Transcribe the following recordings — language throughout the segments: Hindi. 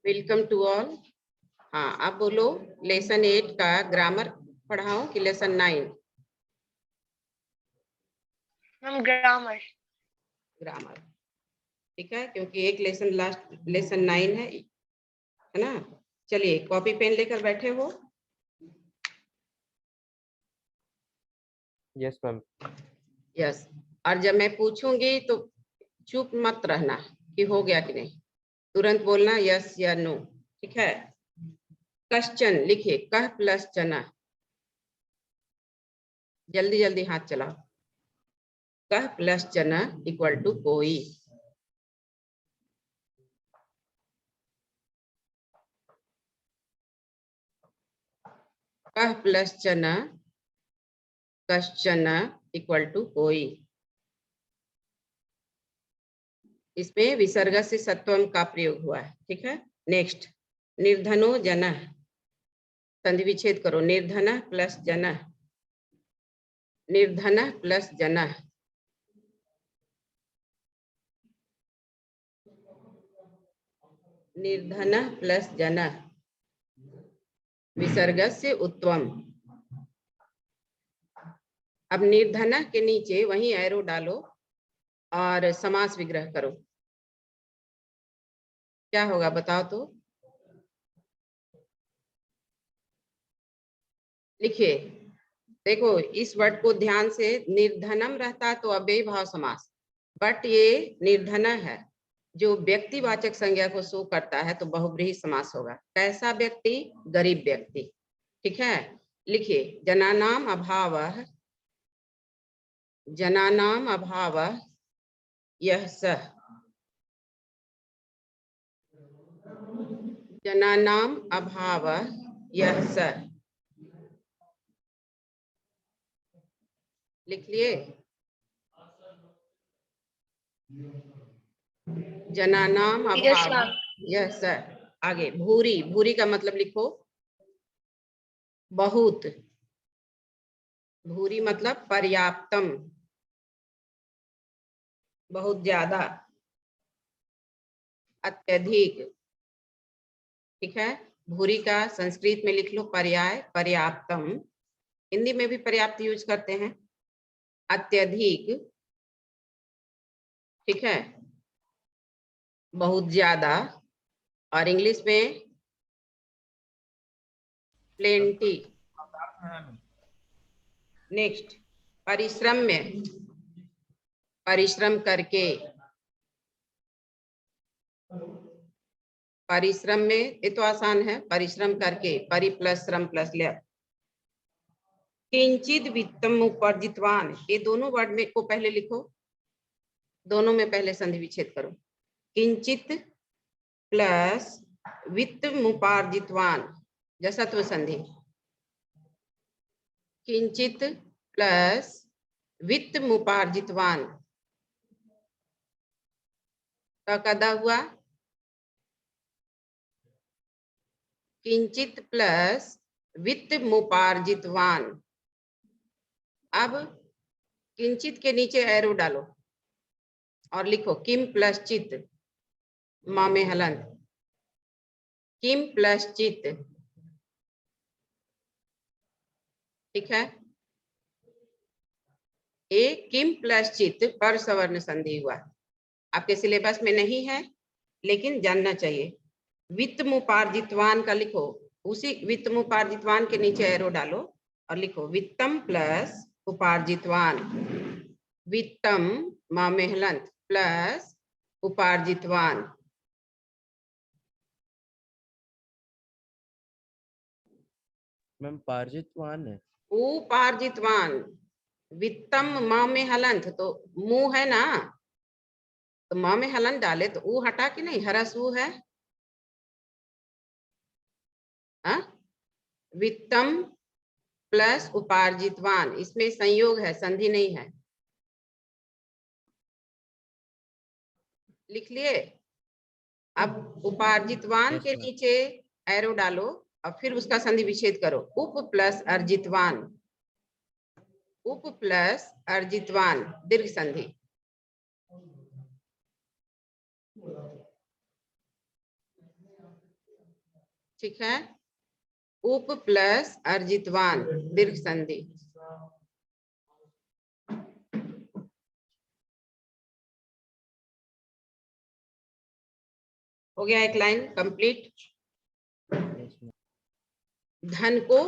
Welcome to all. हाँ, आप बोलो लेसन 8 का ग्रामर पढ़ाऊं कि लेसन 9? हम ग्रामर। ग्रामर ठीक है, क्योंकि एक लेसन लास्ट लेसन 9 है ना। चलिए, कॉपी पेन लेकर बैठे हो? Yes ma'am. यस। और जब मैं पूछूंगी तो चुप मत रहना कि हो गया कि नहीं, तुरंत बोलना यस या नो। ठीक है। क्वेश्चन लिखिए, कह प्लस चना। जल्दी जल्दी हाथ चलाओ। कह प्लस चना इक्वल टू कोई। कह प्लस चना कश्चन इक्वल टू कोई। इसमें विसर्ग से सत्वम का प्रयोग हुआ है। ठीक है। नेक्स्ट, निर्धनो जन। संधि विच्छेद करो। निर्धन प्लस जन, निर्धन प्लस जन। निर्धन प्लस जन विसर्ग से उत्तम। अब निर्धन के नीचे वही एरो डालो और समास विग्रह करो। क्या होगा बताओ तो। लिखिए, देखो इस वर्ड को ध्यान से। निर्धनम रहता तो अव्ययी भाव समास, बट ये निर्धन है जो व्यक्तिवाचक संज्ञा को शो करता है तो बहुब्रीहि समास होगा। कैसा व्यक्ति? गरीब व्यक्ति। ठीक है। लिखिए, जनानाम अभावः, जनानाम अभावः यह सः। जनानाम अभावः यह सः। लिख लिए? जनानाम यस अभाव मैम। यह सः। आगे भूरी, भूरी का मतलब लिखो बहुत। भूरी मतलब पर्याप्तम, बहुत ज्यादा, अत्यधिक। ठीक है। भूरी का संस्कृत में लिख लो पर्याय पर्याप्तम। हिंदी में भी पर्याप्त यूज करते हैं। अत्यधिक। ठीक है। बहुत ज्यादा। और इंग्लिश में प्लेंटी। नेक्स्ट, परिश्रम में, परिश्रम करके। परिश्रम में ये तो आसान है, परिश्रम करके। परि प्लस श्रम प्लस ले। किंचित वित्तम उपार्जितवान, ये दोनों वर्ड में को पहले लिखो, दोनों में पहले संधि विच्छेद करो। किंचित प्लस वित्त मुपार्जितवान, जसत्व संधि। किंचित प्लस वित्त मुपार्जितवान का कदा हुआ। किंचित प्लस वित्त मुपार्जितवान। अब किंचित के नीचे एरो डालो और लिखो किम प्लस चित, माँ में हलंत। किम प्लस चित। ठीक है। ए किम प्लस चित पर सवर्ण संधि हुआ। आपके सिलेबस में नहीं है लेकिन जानना चाहिए। वित्त मुपार्जितवान का लिखो, उसी वित्त मुपार्जितवान के नीचे एरो डालो और लिखो वित्तम प्लस उपार्जितवान। वित्तम माँ में हलंत प्लस उपार्जितवान। मैम पार्जितवान है। उपार्जितवान। वित्तम माँ में हलंत तो मुंह है ना, तो माँ में हलन डाले तो ऊ हटा कि नहीं, हरस ऊ है। वित्तम प्लस उपार्जितवान, इसमें संयोग है, संधि नहीं है। लिख लिए? अब उपार्जितवान के नीचे एरो डालो और फिर उसका संधि विच्छेद करो। उप प्लस अर्जितवान, उप प्लस अर्जितवान दीर्घ संधि। ठीक है, उप प्लस अर्जितवान दीर्घ संधि। हो गया एक लाइन कंप्लीट। Yes, ma'am. धन को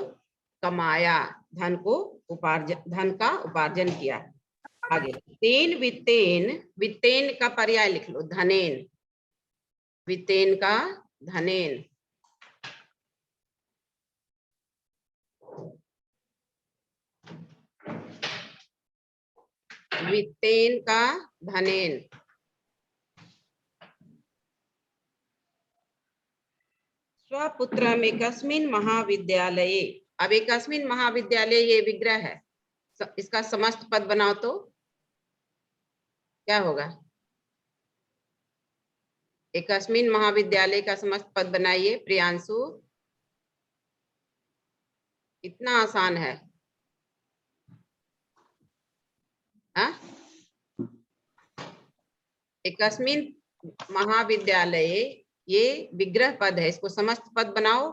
कमाया, धन को उपार्जन, धन का उपार्जन किया। आगे तेन वित्तेन, वित्तेन का पर्याय लिख लो धनेन, वित्तेन का धनेन। वित्तेन का धनेन। स्वपुत्रम एकस्मिन् महाविद्यालये, अब एकस्मिन् महाविद्यालय ये विग्रह है, इसका समस्त पद बनाओ तो क्या होगा? एकस्मिन् महाविद्यालय का समस्त पद बनाइए प्रियांशु, इतना आसान है। हाँ? एकस्मिन् महाविद्यालय ये विग्रह पद है, इसको समस्त पद बनाओ।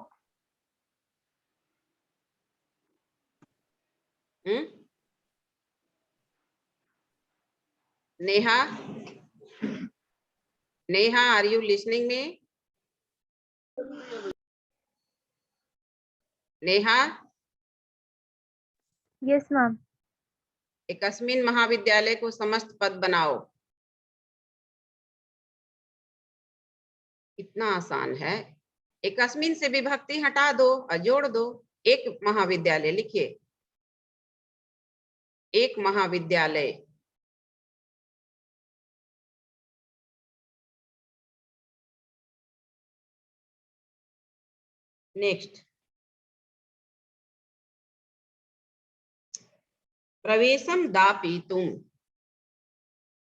Neha, Neha are you listening ma'am? Neha, yes ma'am. एकस्मिन् महाविद्यालय को समस्त पद बनाओ, इतना आसान है। एकस्मिन से विभक्ति हटा दो और जोड़ दो, एक महाविद्यालय लिखिए, एक महाविद्यालय। नेक्स्ट, प्रवेशम दापितुम,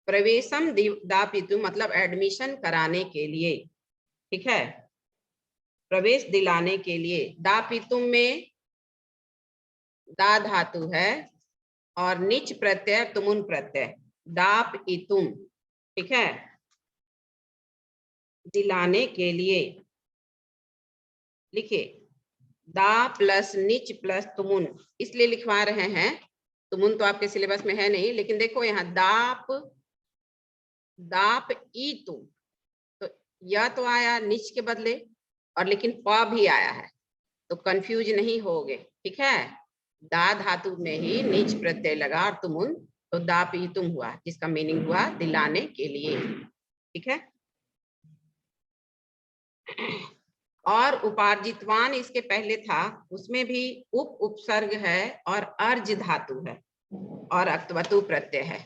प्रवेशम दापितुम मतलब एडमिशन कराने के लिए, ठीक है, प्रवेश दिलाने के लिए। दापितुम में दा धातु है और निच प्रत्यय तुमुन प्रत्यय, दाप इतुम, ठीक है, दिलाने के लिए। लिखिए दा प्लस निच प्लस तुमुन, इसलिए लिखवा रहे हैं, तुमुन तो आपके सिलेबस में है नहीं, लेकिन देखो यहाँ दाप, दाप ई तुम, तो यह तो आया निच के बदले और लेकिन प भी आया है, तो कंफ्यूज नहीं होगे, ठीक है। दा धातु में ही निच प्रत्यय लगा और तुमुन, तो दाप ई तुम हुआ, जिसका मीनिंग हुआ दिलाने के लिए, ठीक है। और उपार्जितवान इसके पहले था, उसमें भी उप उपसर्ग है और अर्ज धातु है और अक्तवतु प्रत्यय है।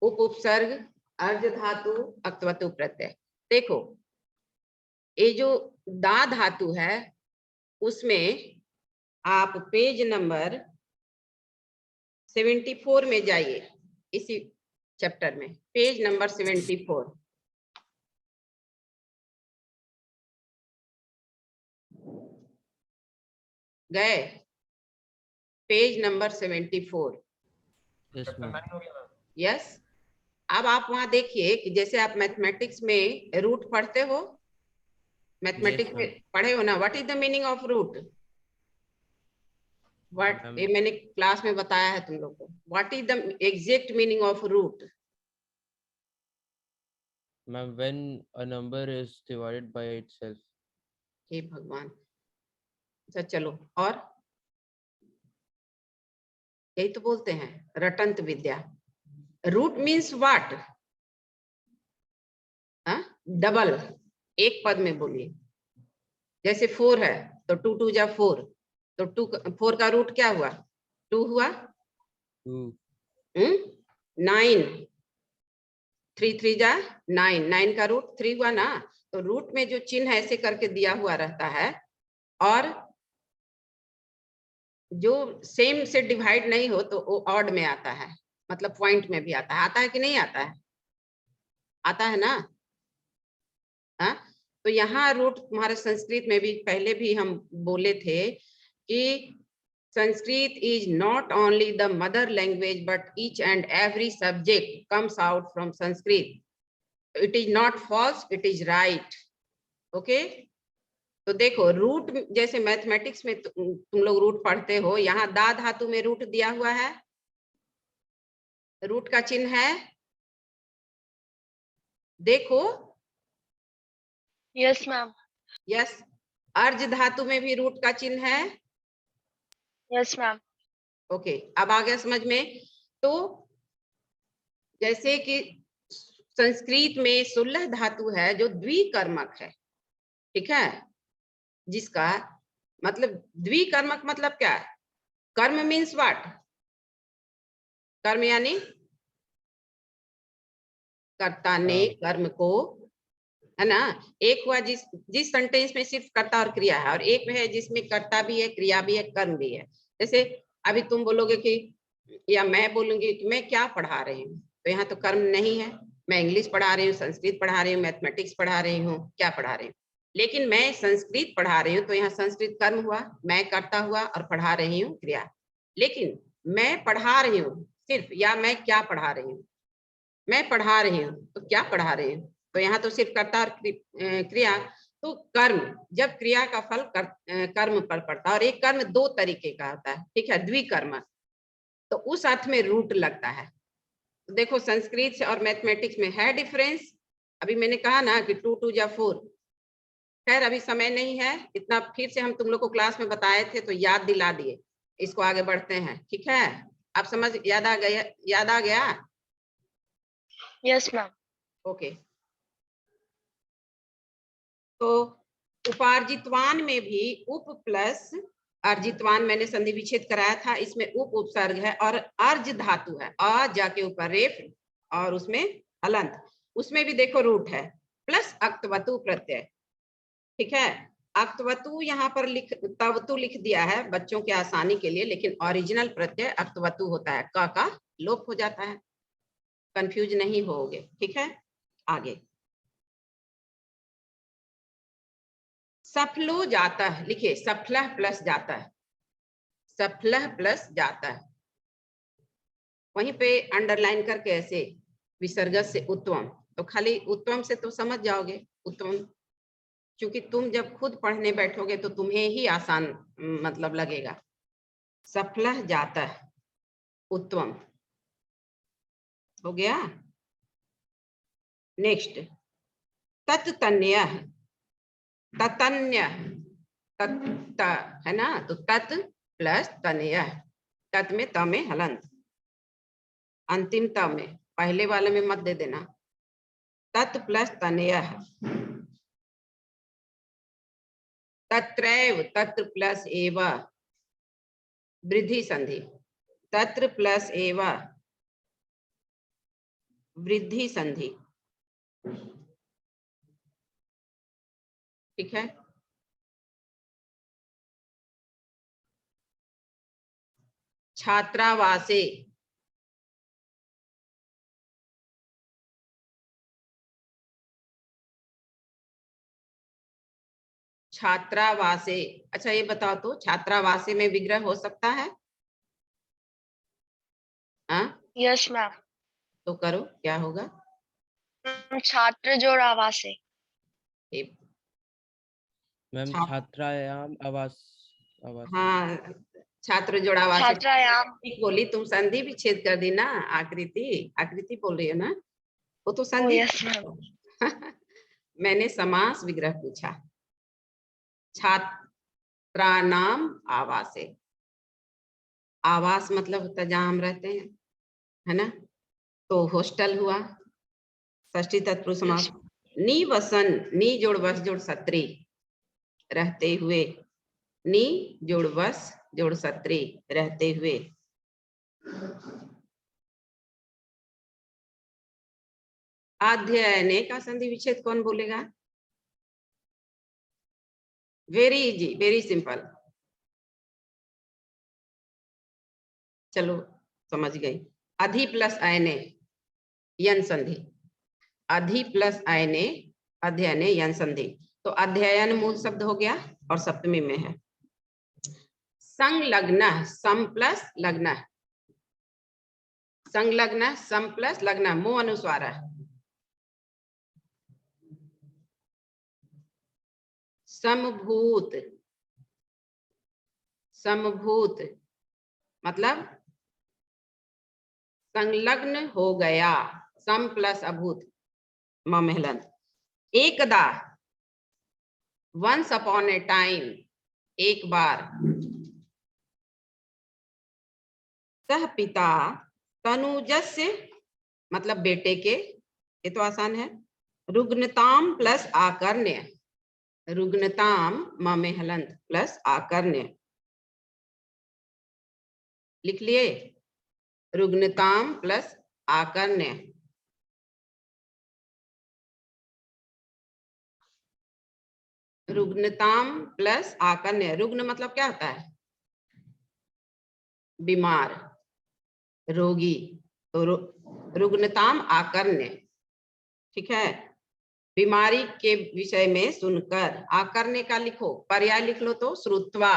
उप उपसर्ग, अर्ज धातु, अक्तवतु प्रत्यय। देखो ये जो दा धातु है उसमें आप पेज नंबर 74 में जाइए, इसी चैप्टर में पेज नंबर 74 गए, page number 74। Yes, ma'am. Yes, अब आप वहां देखिए कि जैसे आप मैथमेटिक्स में रूट पढ़ते हो, मैथमेटिक्स Yes, में ma'am. पढ़े हो ना, what is the meaning of root? What, Ma'am. ये मैंने क्लास में बताया है तुम लोग को, what is the exact meaning of root? Ma'am, when a number is divided by itself. हे भगवान, अच्छा चलो, और यही तो बोलते हैं रटंत विद्या। Root means what? डबल, एक पद में बोलिए। जैसे 4 है तो 2 2 जा 4, तो 4 का रूट क्या हुआ? 2 हुआ। 2. 9, 3 3 जा 9, 9 का रूट 3 हुआ ना। तो रूट में जो चिन्ह ऐसे करके दिया हुआ रहता है और जो सेम से डिवाइड नहीं हो तो वो ऑड में आता है, मतलब पॉइंट में भी आता है। आता है कि नहीं आता है? आता है ना। हाँ, तो यहाँ रूट तुम्हारे संस्कृत में भी पहले भी हम बोले थे कि Sanskrit is not only the mother language but each and every subject comes out from Sanskrit. It is not false, it is right. Okay? तो देखो रूट, जैसे मैथमेटिक्स में तुम लोग रूट पढ़ते हो, यहाँ दा धातु में रूट दिया हुआ है, रूट का चिन्ह है, देखो। Yes ma'am. यस। अर्ज धातु में भी रूट का चिन्ह है। Yes ma'am. ओके, अब आ गया समझ में। तो जैसे कि संस्कृत में 16 धातु है जो द्विकर्मक है, ठीक है, जिसका मतलब द्विकर्मक मतलब क्या है? कर्म मीन्स व्हाट? कर्म यानी कर्ता ने कर्म को, है ना। एक हुआ जिस सेंटेंस में सिर्फ कर्ता और क्रिया है, और एक है जिसमें कर्ता भी है, क्रिया भी है, कर्म भी है। जैसे अभी तुम बोलोगे कि, या मैं बोलूंगी कि मैं क्या पढ़ा रही हूँ, तो यहाँ तो कर्म नहीं है। मैं इंग्लिश पढ़ा रही हूँ, संस्कृत पढ़ा रही हूँ, मैथमेटिक्स पढ़ा रही हूँ, क्या पढ़ा रही हूँ। लेकिन मैं संस्कृत पढ़ा रही हूँ तो यहाँ संस्कृत कर्म हुआ, मैं कर्ता हुआ, और पढ़ा रही हूँ क्रिया। लेकिन मैं पढ़ा रही हूँ सिर्फ, या मैं क्या पढ़ा रही हूँ, मैं पढ़ा रही हूँ तो क्या पढ़ा रही हूँ, तो यहाँ तो सिर्फ कर्ता और क्रिया। तो कर्म, जब क्रिया का फल कर्म पर पड़ता है, और एक कर्म दो तरीके का होता है, ठीक है, द्विकर्म, तो उस अर्थ में रूट लगता है। तो देखो संस्कृत और मैथमेटिक्स में है डिफरेंस। अभी मैंने कहा ना कि 2 2 या 4। खैर अभी समय नहीं है इतना, फिर से हम तुम लोग को क्लास में बताए थे तो याद दिला दिए। इसको आगे बढ़ते हैं, ठीक है। आप समझ, याद आ गया? याद आ गया? Yes ma'am. ओके। तो उपार्जितवान में भी उप प्लस अर्जितवान मैंने संधि विच्छेद कराया था, इसमें उप उपसर्ग है और अर्ज धातु है, अ जाके ऊपर रेफ और उसमें हलंत, उसमें भी देखो रूट है, प्लस अक्तवतु प्रत्यय, ठीक है। अक्तवतु यहाँ पर तवतु लिख दिया है बच्चों के आसानी के लिए, लेकिन ओरिजिनल प्रत्यय अक्तवतु होता है, क का लोप हो जाता है, कंफ्यूज नहीं होगे, ठीक है। आगे सफलो जाता है, लिखिए सफल प्लस जाता है, सफल प्लस जाता है, वहीं पे अंडरलाइन करके ऐसे विसर्ग से उत्तम, तो खाली उत्तम से तो समझ जाओगे उत्तम, क्योंकि तुम जब खुद पढ़ने बैठोगे तो तुम्हें ही आसान मतलब लगेगा। सफल जाता है, उत्तम हो गया। नेक्स्ट तत्तन्य, ततन्य, तत् है ना, तो तत् प्लस तनय, तत् में त में हलंत, अंतिम त में, पहले वाले में मत दे देना, तत् प्लस तनय, तत्रैव, तत्र प्लस एव, वृद्धि संधि, तत्र प्लस एव, वृद्धि संधि, ठीक है। छात्रावासे, छात्रावासे, अच्छा ये बताओ तो छात्रावासे में विग्रह हो सकता है? हाँ यस मैम। तो करो, क्या होगा? छात्र जोड़ आवास है। मैम छात्रायाम आवास, आवास। हाँ, छात्र जोड़ावासे, छात्रायाम। ठीक बोली तुम, संधि विच्छेद कर दी ना। आकृति, आकृति बोल रही हो ना, वो तो ओ संधि यस मैम। मैंने समास विग्रह पूछा। छात्रानाम आवासे, आवास मतलब होता है जहां हम रहते हैं, है ना, तो हॉस्टल हुआ, षष्ठी तत्पुरुष समास। निवसन, नि जोड़ वस जोड़ सत्री, रहते हुए, नि जोड़ वस जोड़ सत्री, रहते हुए। अध्ययने का संधि विच्छेद कौन बोलेगा? वेरी इजी, वेरी सिंपल, चलो समझ गई। अधि प्लस अयने, यन संधि, अधि प्लस अयने, अध्ययने यन संधि, तो अध्ययन मूल शब्द हो गया और सप्तमी में है। संलग्न, सम प्लस लग्न, संलग्न सम प्लस लग्न, मो अनुस्वार, समभूत, समभूत मतलब संलग्न हो गया, सम प्लस अभूत ममेहलन। एकदा, वंस अपॉन ए टाइम, एक बार। सह पिता तनुजस्य मतलब बेटे के, ये तो आसान है। रुग्णताम प्लस आकर्ण्य, रुग्णताम ममेहलंत प्लस आकर्ण्य, लिख लिए। रुग्णताम प्लस आकर्ण्य। रुग्णताम प्लस आकर्ण्य, रुग्ण मतलब क्या होता है? बीमार, रोगी, तो रुग्णताम आकर्ण्य, ठीक है। बीमारी के विषय में सुनकर, आकर्ण्य का लिखो पर्याय लिख लो तो श्रुत्वा,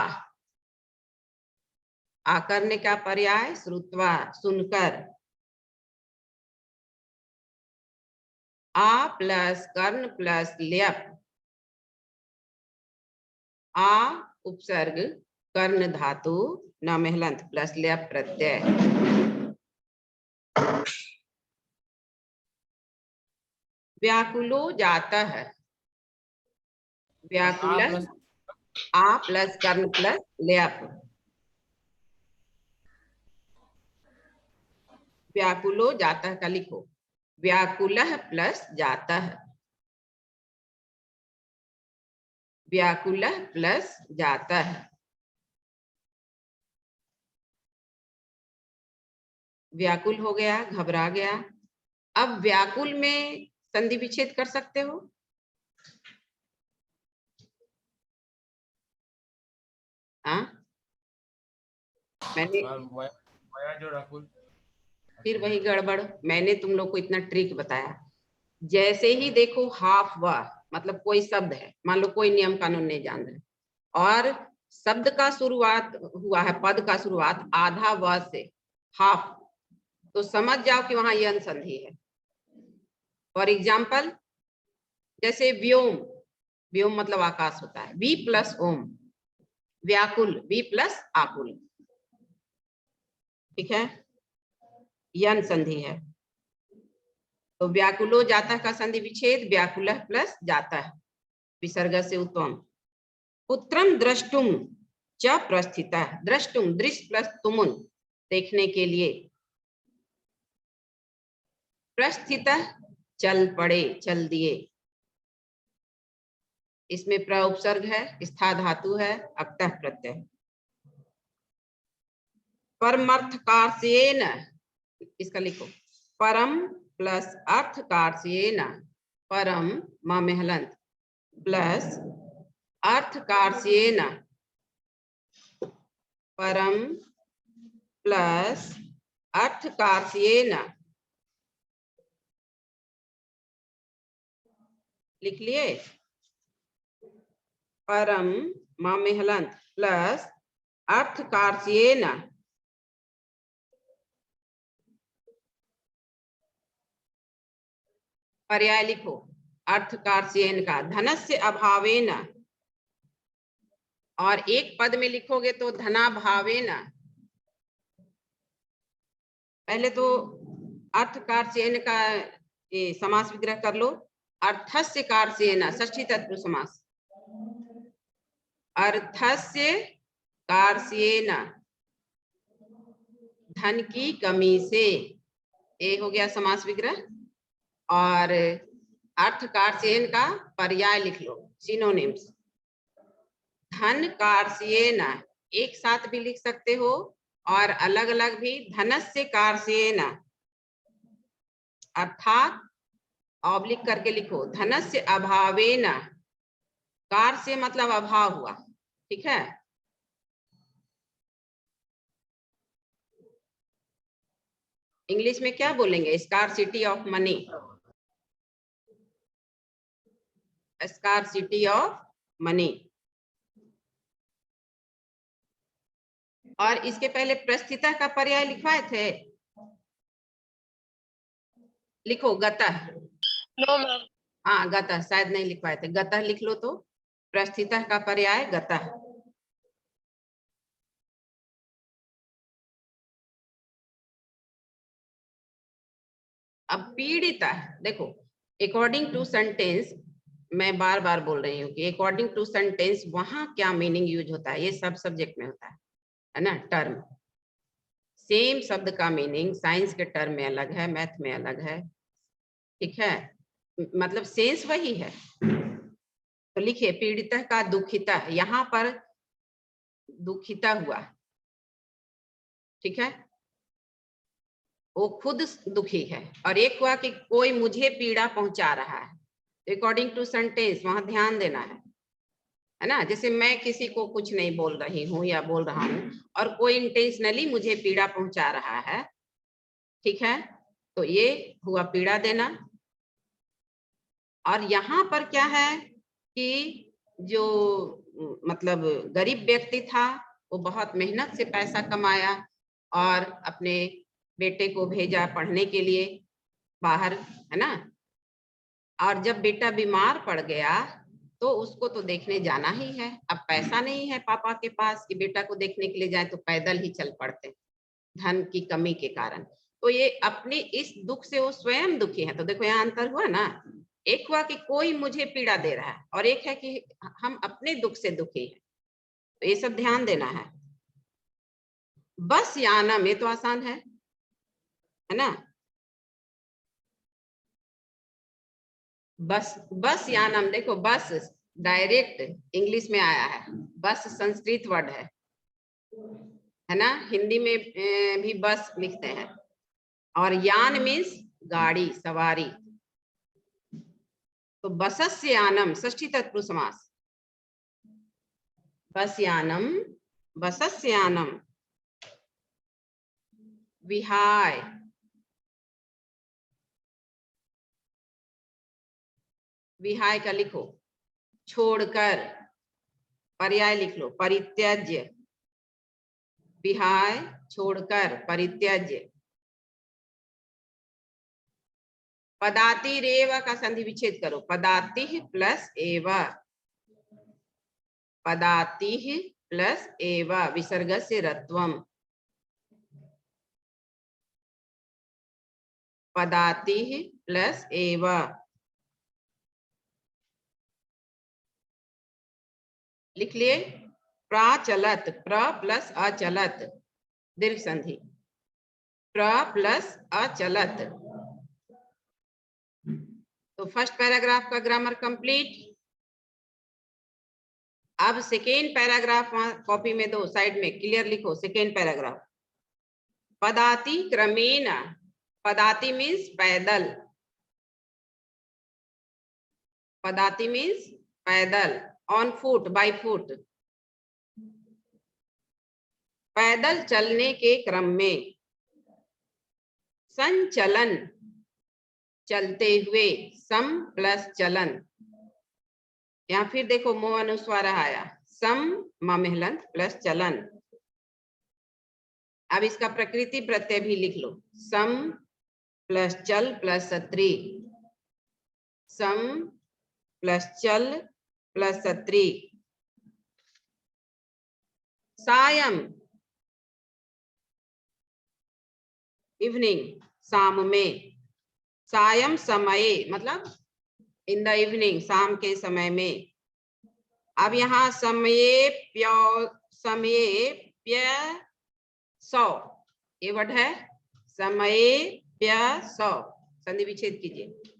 आकर्ण्य का पर्याय श्रुत्वा, सुनकर। आ प्लस कर्ण प्लस ल्यप, आ उपसर्ग कर्ण धातु नमेहलंत प्लस ल्यप प्रत्यय। व्याकुलो जाता है, व्याकुल, आ प्लस कर्ण प्लस ल्यप, व्याकुलो जाता का लिखो, व्याकुलः प्लस जाता है, व्याकुलः प्लस जाता है। व्याकुल हो गया, घबरा गया। अब व्याकुल में संधि विच्छेद कर सकते हो? हाँ, मैंने फिर वही गड़बड़, मैंने तुम लोग को इतना ट्रिक बताया। जैसे ही देखो हाफ व मतलब कोई शब्द है, मान लो कोई नियम कानून नहीं जान रहे, और शब्द का शुरुआत हुआ है, पद का शुरुआत आधा व से, हाफ, तो समझ जाओ कि वहां यन संधि है। फॉर एग्जाम्पल, जैसे व्योम, व्योम मतलब आकाश होता है, वी प्लस ओम, व्याकुल, वी प्लस आकुल, ठीक है, यन संधि है। तो व्याकुलो जाता का संधि विच्छेद व्याकुल प्लस जाता है, विसर्ग से उत्तम। पुत्रम द्रष्टुम च प्रस्थिता, द्रष्टुम दृश्य प्लस तुमुन देखने के लिए, प्रस्थित चल पड़े, चल दिए, इसमें प्र उपसर्ग है, स्था धातु है, अक्तः प्रत्यय। परमर्थकार्षेण, इसका लिखो परम प्लस अर्थकार्षेण, परम ममेहलंत प्लस अर्थकार्षेण, परम प्लस अर्थकार्षेण, लिख लिए। परम ममेहलंत प्लस अर्थकार्षेण, पर्याय लिखो अर्थकार्षेण का, धनस्य अभावेन, और एक पद में लिखोगे तो धनाभावेन। पहले तो अर्थकार्षेण का ये समास विग्रह कर लो, अर्थस्य कार्षेण, षष्ठी तत्पुरुष समास, अर्थस्य कार्षेण, धन की कमी से, ये हो गया समास विग्रह। और अर्थकार्षेण का पर्याय लिख लो, सिनोनिम्स, धन कार्षेण एक साथ भी लिख सकते हो और अलग अलग भी, धनस्य कार्षेण अर्थात ऑब्लिक करके लिखो, धनस्य अभावेन, कार्य मतलब अभाव हुआ, ठीक है। इंग्लिश में क्या बोलेंगे? Scarcity of money, scarcity of money. और इसके पहले प्रस्थिता का पर्याय लिखवाए थे, लिखो गतः। No ma'am. हाँ गतः शायद नहीं लिखवाए थे, गतः लिख लो तो प्रस्थितः का पर्याय गतः। अब पीड़िता, देखो अकॉर्डिंग टू सेंटेंस, मैं बार बार बोल रही हूँ कि अकॉर्डिंग टू सेंटेंस वहां क्या मीनिंग यूज होता है, ये सब सब्जेक्ट में होता है ना। टर्म, सेम शब्द का मीनिंग साइंस के टर्म में अलग है, मैथ में अलग है, ठीक है, मतलब सेंस वही है। तो लिखिए पीड़िता का दुखिता, यहाँ पर दुखिता हुआ, ठीक है, वो खुद दुखी है, और एक हुआ कि कोई मुझे पीड़ा पहुंचा रहा है। अकॉर्डिंग टू सेंटेंस वहां ध्यान देना है ना। जैसे मैं किसी को कुछ नहीं बोल रही हूँ या बोल रहा हूँ और कोई इंटेंशनली मुझे पीड़ा पहुंचा रहा है, ठीक है, तो ये हुआ पीड़ा देना। और यहाँ पर क्या है कि जो मतलब गरीब व्यक्ति था वो बहुत मेहनत से पैसा कमाया और अपने बेटे को भेजा पढ़ने के लिए बाहर, है ना, और जब बेटा बीमार पड़ गया तो उसको तो देखने जाना ही है। अब पैसा नहीं है पापा के पास कि बेटा को देखने के लिए जाए, तो पैदल ही चल पड़ते, धन की कमी के कारण। तो ये अपने इस दुख से वो स्वयं दुखी है। तो देखो यहाँ अंतर हुआ ना, एक हुआ कि कोई मुझे पीड़ा दे रहा है और एक है कि हम अपने दुख से दुखी हैं। तो ये सब ध्यान देना है। बस यानम, ये तो आसान है ना। बस, बस यानम, देखो बस डायरेक्ट इंग्लिश में आया है, बस संस्कृत वर्ड है ना। हिंदी में भी बस लिखते हैं, और यान मीन्स गाड़ी, सवारी। तो बसस्य यानम षष्ठी तत्पुरुष समास, बस यानम, बसस्य यानम, विहाय, विहाय का लिखो छोड़कर, पर्याय लिख लो परित्यज्य, विहाय छोड़कर, परित्यज्य। पदाति रेव का संधि विच्छेद करो, पदाति प्लस एव, पदाति प्लस एव, विसर्ग से रत्वम, पदाति प्लस एव। लिख लिए प्राचलत, प्र प्लस अचलत, दीर्घ संधि, प्र प्लस अचलत। तो फर्स्ट पैराग्राफ का ग्रामर कंप्लीट। अब सेकेंड पैराग्राफ कॉपी में दो, साइड में क्लियर लिखो सेकेंड पैराग्राफ। पदाति क्रमेण, पदाति मीन्स पैदल, पदाति मीन्स पैदल, ऑन फुट, बाय फुट, पैदल चलने के क्रम में, संचलन चलते हुए, सम प्लस चलन, यहाँ फिर देखो मो अनुस्वार आया, सम महलंत प्लस चलन। अब इसका प्रकृति प्रत्यय भी लिख लो, सम प्लस चल प्लस सत्री, सम प्लस चल प्लस सत्री। सायं, इवनिंग, शाम में, सायं समय मतलब इन द इवनिंग, शाम के समय में। अब यहाँ समय प्य, समय प्य सौ, ये वर्ड है समय प्य सौ, संधि विच्छेद कीजिए,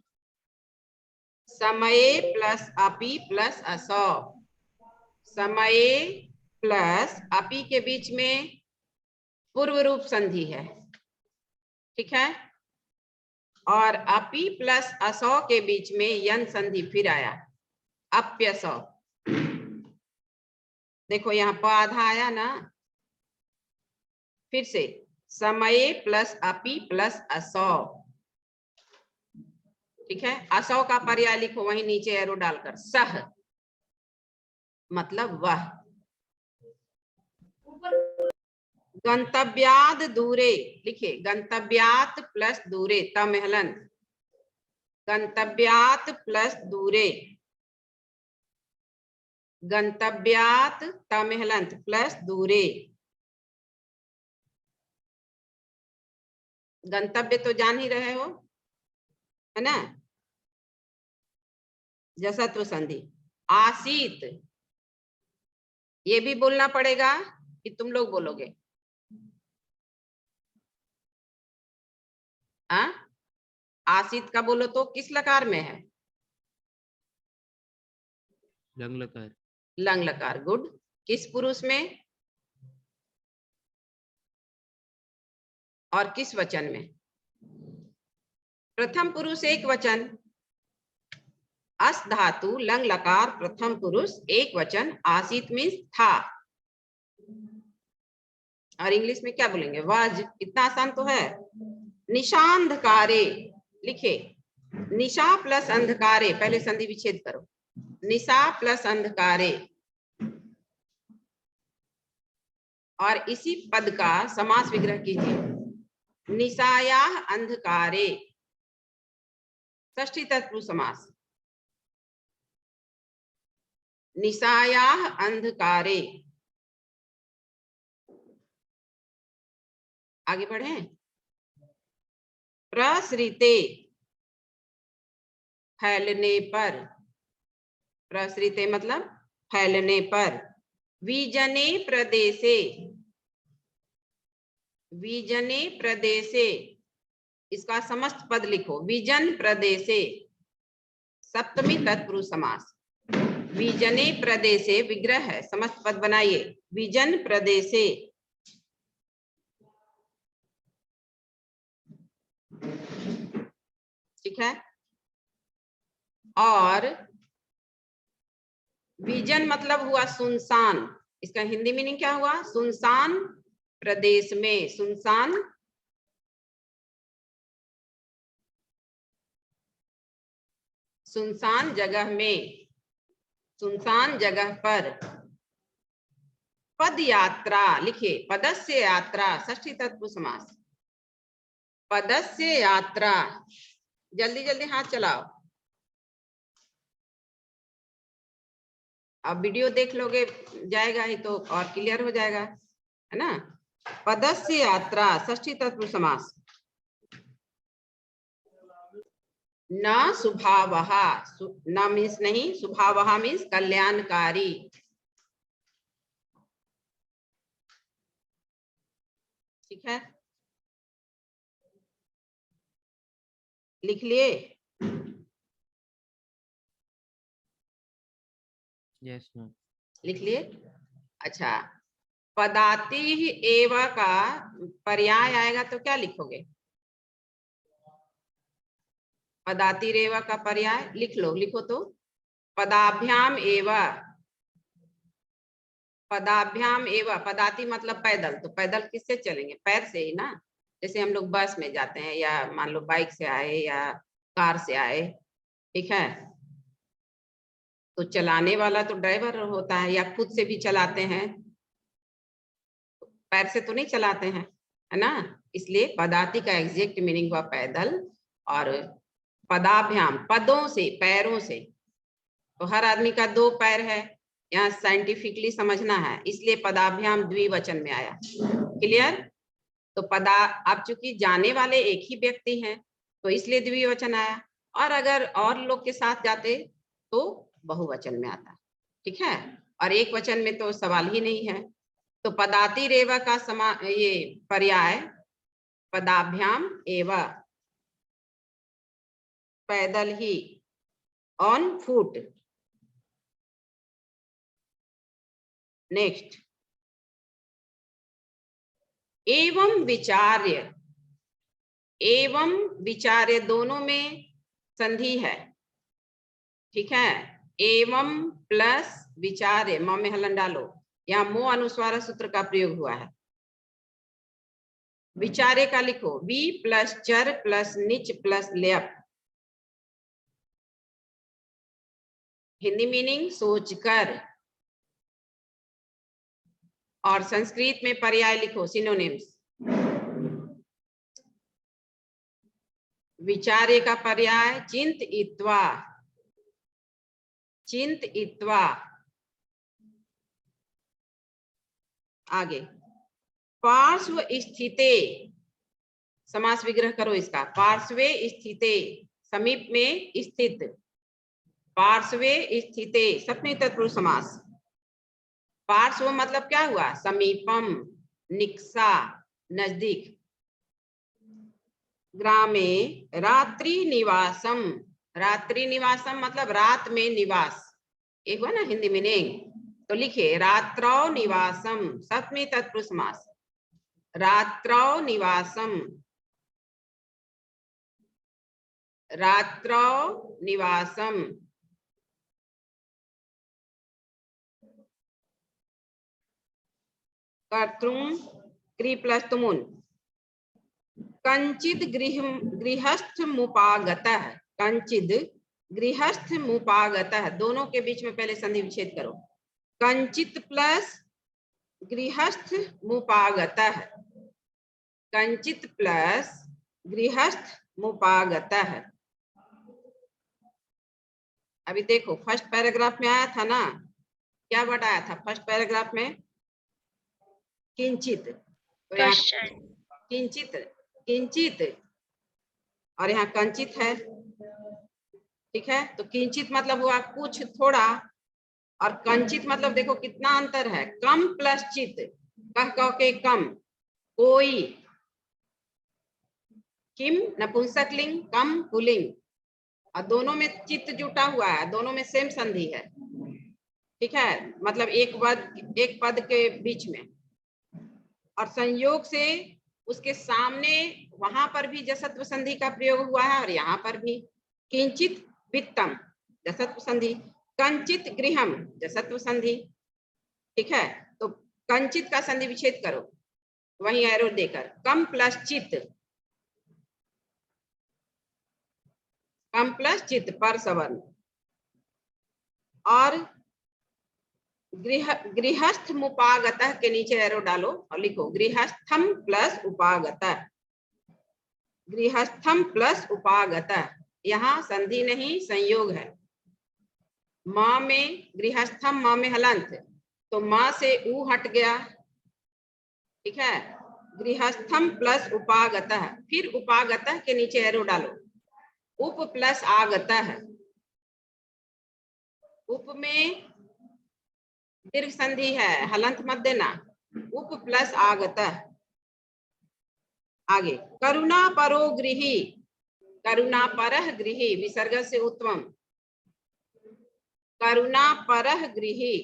समय प्लस अपि प्लस असौ, समय प्लस अपि के बीच में पूर्व रूप संधि है, ठीक है, और अपि प्लस असौ के बीच में यन संधि फिर आया, अप्यसौ। देखो यहाँ प आधा आया ना, फिर से समय प्लस अपि प्लस असौ, ठीक है। असौ का पर्याय लिखो वहीं नीचे एरो डालकर, सह मतलब वह। गंतव्याद दूरे, लिखिए गंतव्यात प्लस दूरे, तमहलन, गंतव्यात प्लस दूरे, गंतव्यात तमेहलंत प्लस दूरे। गंतव्य तो जान ही रहे हो, है ना, जसत्व संधि। आसीत, ये भी बोलना पड़ेगा कि तुम लोग बोलोगे। आसीत का बोलो तो किस लकार में है? लंग लकार। लंग लकार, गुड। किस पुरुष में और किस वचन में? प्रथम पुरुष एक वचन। अस धातु लंग लकार प्रथम पुरुष एक वचन, आसीत मीन्स था। और इंग्लिश में क्या बोलेंगे? वाज। इतना आसान तो है। निशांधकारे लिखे, निशा प्लस अंधकारे, पहले संधि विच्छेद करो। निशा प्लस अंधकारे, और इसी पद का समास विग्रह कीजिए। निशाया अंधकारे, षष्ठी तत्पुरुष समास। निशाया अंधकारे। आगे बढ़े। प्रसृते, फैलने पर। प्रसृते मतलब फैलने पर। विजने प्रदेशे, विजने प्रदेशे, इसका समस्त पद लिखो। विजन प्रदेशे, सप्तमी तत्पुरुष समास। विजने प्रदेशे विग्रह है, समस्त पद बनाइए। विजन प्रदेशे। ठीक है। और विजन मतलब हुआ सुनसान, इसका हिंदी मीनिंग क्या हुआ? सुनसान प्रदेश में। सुनसान, सुनसान जगह में, सुनसान जगह पर। पद यात्रा लिखे, पदस्य यात्रा, षष्ठी तत्पुरुष समास। पदस्य यात्रा, जल्दी जल्दी हाथ चलाओ। अब वीडियो देख लोगे जाएगा ही तो और क्लियर हो जाएगा, है ना। पदस्य यात्रा, षष्ठी तत्पुरुष समास। न सुभावहा, न मीन्स नहीं, सुभावहा मीन्स कल्याणकारी। ठीक है, लिख लिए? Yes ma'am. लिख लिए? अच्छा, पदाति एव का पर्याय आएगा तो क्या लिखोगे? पदाति रेवा का पर्याय लिख लो, लिखो तो। पदाभ्याम एव, पदाभ्याम एव। पदाति मतलब पैदल, तो पैदल किससे चलेंगे? पैर से ही ना। जैसे हम लोग बस में जाते हैं, या मान लो बाइक से आए या कार से आए, ठीक है, तो चलाने वाला तो ड्राइवर होता है, या खुद से भी चलाते हैं, पैर से तो नहीं चलाते हैं, है ना। इसलिए पदाति का एग्जैक्ट मीनिंग हुआ पैदल, और पदाभ्याम पदों से, पैरों से। तो हर आदमी का दो पैर है, यहाँ साइंटिफिकली समझना है, इसलिए पदाभ्याम द्विवचन में आया। क्लियर? तो पदा, अब चूंकि जाने वाले एक ही व्यक्ति हैं तो इसलिए द्विवचन आया, और अगर और लोग के साथ जाते तो बहुवचन में आता। ठीक है, और एक वचन में तो सवाल ही नहीं है। तो पदाति रेवा का ये पर्याय पदाभ्याम एव, पैदल ही, ऑन फुट। नेक्स्ट, एवं विचार्य। एवं विचार्य दोनों में संधि है, ठीक है। एवं प्लस विचार्य, म में हलन डालो, यहाँ मो अनुस्वार सूत्र का प्रयोग हुआ है। विचार्य का लिखो, वी प्लस चर प्लस निच प्लस लेप। हिंदी मीनिंग सोचकर, और संस्कृत में पर्याय लिखो, सिनोनिम्स। विचार्य का पर्याय चिंतयित्वा, चिंतयित्वा। आगे पार्श्व स्थिते, समास विग्रह करो इसका। पार्श्वे स्थिते, समीप में स्थित। पार्श्वे स्थिते सप्तमी तत्पुरुष समास। पार्श्व मतलब क्या हुआ? समीपम, निकषा, नजदीक। ग्रामे रात्रि निवासम, रात्रि निवासम मतलब रात में निवास, एक हुआ ना हिंदी मीनिंग। तो लिखिए रात्रौ निवासम, सप्तमी तत्पुरुष समास। रात्रौ निवासम, रात्रौ निवासम। कर्तृम क्री प्लस तुमुन। कंचित गृहस्थ मुपागतः, कंचित गृहस्थ मुपागतः, दोनों के बीच में पहले संधि विच्छेद करो। कंचित प्लस गृहस्थ मुपागतः, कंचित प्लस गृहस्थ मुपागतः। अभी देखो फर्स्ट पैराग्राफ में आया था ना, क्या वर्ड आया था फर्स्ट पैराग्राफ में? किंचित। तो यहाँ क्वेश्चन किंचित, किंचित, और यहाँ कंचित है। ठीक है, तो किंचित मतलब हुआ कुछ, थोड़ा, और कंचित मतलब देखो कितना अंतर है। कम प्लस चित, कह कह के कम, कोई। किम नपुंसकलिंग, कम पुल्लिंग, और दोनों में चित्त जुटा हुआ है, दोनों में सेम संधि है। ठीक है, मतलब एक पद के बीच में, और संयोग से उसके सामने वहां पर भी जसत्व संधि का प्रयोग हुआ है, और यहाँ पर भी। किंचित वित्तम जसत्व संधि, कंचित गृहम जसत्व संधि। ठीक है, तो कंचित का संधि विच्छेद करो वही एरो देकर। कम प्लस चित, कम प्लस चित पर सवर्ण, और गृहस्थ मुपागतः के नीचे एरो डालो और लिखो गृहस्थम प्लस उपागतः, गृहस्थम प्लस उपागतः। यहाँ संधि नहीं संयोग है। माँ में गृहस्थम, माँ में हलंत, तो माँ से ऊ हट गया। ठीक है, गृहस्थम प्लस उपागतः, फिर उपागतः के नीचे एरो डालो। उप प्लस आगतः, उप में दीर्घ संधि है, हलंत मत देना। उप प्लस आगतः। आगे करुणा परो गृही, करुणा परः गृही विसर्ग से उत्तम। करुणा परः गृही,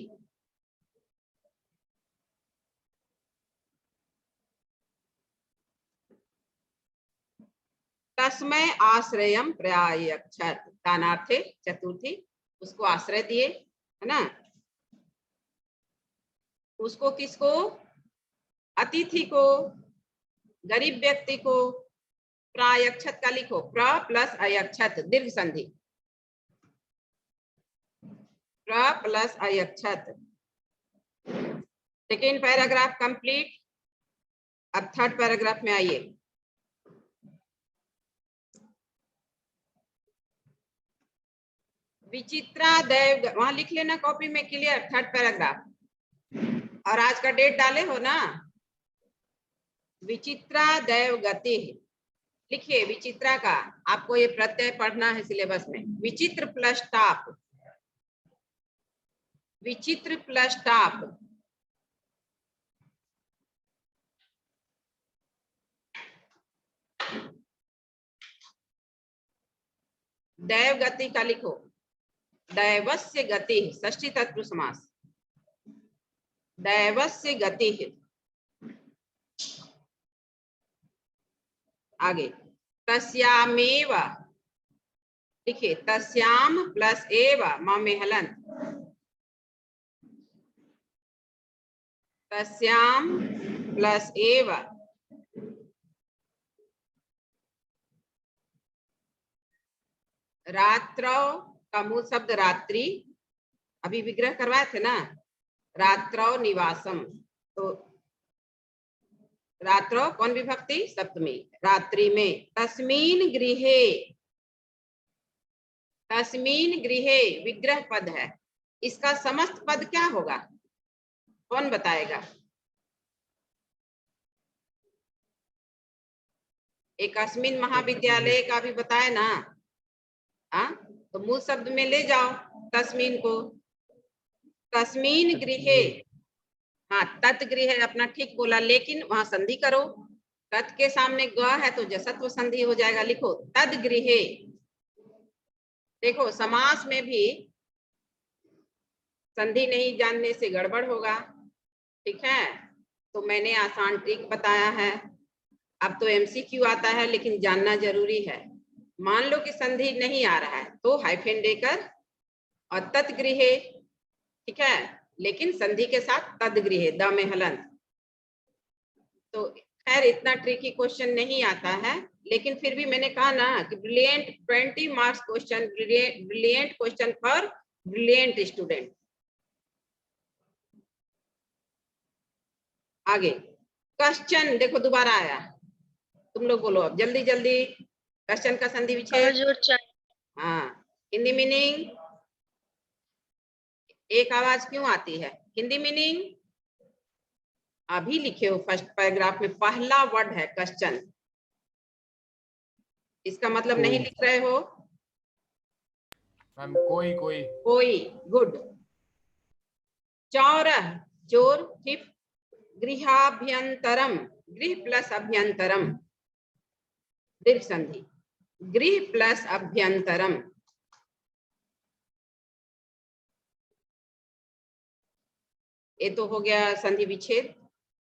तस्मै आश्रयम प्रयायक्षत, दानार्थे चतुर्थी, उसको आश्रय दिए, है ना। उसको किसको? अतिथि को, गरीब व्यक्ति को। प्रायक्षत का लिखो प्र प्लस अयक्षत, दीर्घ संधि। प्र प्लस अयक्षत। Second paragraph complete. अब थर्ड पैराग्राफ में आइए। विचित्रा दैव, वहां लिख लेना कॉपी में क्लियर थर्ड पैराग्राफ, और आज का डेट डाले हो ना। विचित्रा दैव गति, लिखिए विचित्रा का, आपको ये प्रत्यय पढ़ना है सिलेबस में। विचित्र प्लस टाप, विचित्र प्लस टाप। दैव गति का लिखो दैवस्य गति, षष्ठी तत्पुरुष समास। दैवस्य गति। आगे तस्यामेव, लिखिए तस्याम प्लस एव, माँ में हलंत। तस्याम प्लस एव। रात्रौ का मूल शब्द रात्रि, अभी विग्रह करवाए थे ना। रात्रौ निवासम, तो रात्रौ कौन विभक्ति? सप्तमी, रात्रि में। तस्मीन गृहे, तस्मीन गृहे विग्रह पद है, इसका समस्त पद क्या होगा? कौन बताएगा? एक अस्मिन महाविद्यालय का भी बताए ना। हाँ, तो मूल शब्द में ले जाओ तस्मीन को। तस्मीन गृहे, हाँ तत्गृह अपना ठीक बोला, लेकिन वहां संधि करो। तत् के सामने ग है तो जसत्व संधि हो जाएगा, लिखो तद्गृहे। देखो समास में भी संधि नहीं जानने से गड़बड़ होगा, ठीक है। तो मैंने आसान ट्रिक बताया है। अब तो एमसीक्यू आता है, लेकिन जानना जरूरी है। मान लो कि संधि नहीं आ रहा है तो हाइफेन देकर और तत्गृहे, ठीक है, लेकिन संधि के साथ तद्गृहे, द में हलंत। तो खैर इतना ट्रिकी क्वेश्चन नहीं आता है, लेकिन फिर भी मैंने कहा ना कि brilliant 20 marks question, brilliant question for brilliant student. आगे क्वेश्चन देखो दोबारा आया, तुम लोग बोलो अब जल्दी जल्दी। क्वेश्चन का संधि विच्छेद। जोड़ चाहिए। हाँ, हिंदी मीनिंग। एक आवाज क्यों आती है? हिंदी मीनिंग अभी लिखे हो फर्स्ट पैराग्राफ में, पहला वर्ड है क्वेश्चन, इसका मतलब नहीं लिख रहे हो। मैम कोई कोई कोई, गुड। चौरह, चोर, थिप, गृहाभ्यंतरम, गृह प्लस अभ्यंतरम, दीर्घ संधि, गृह प्लस अभ्यंतरम। ये तो हो गया संधि विच्छेद।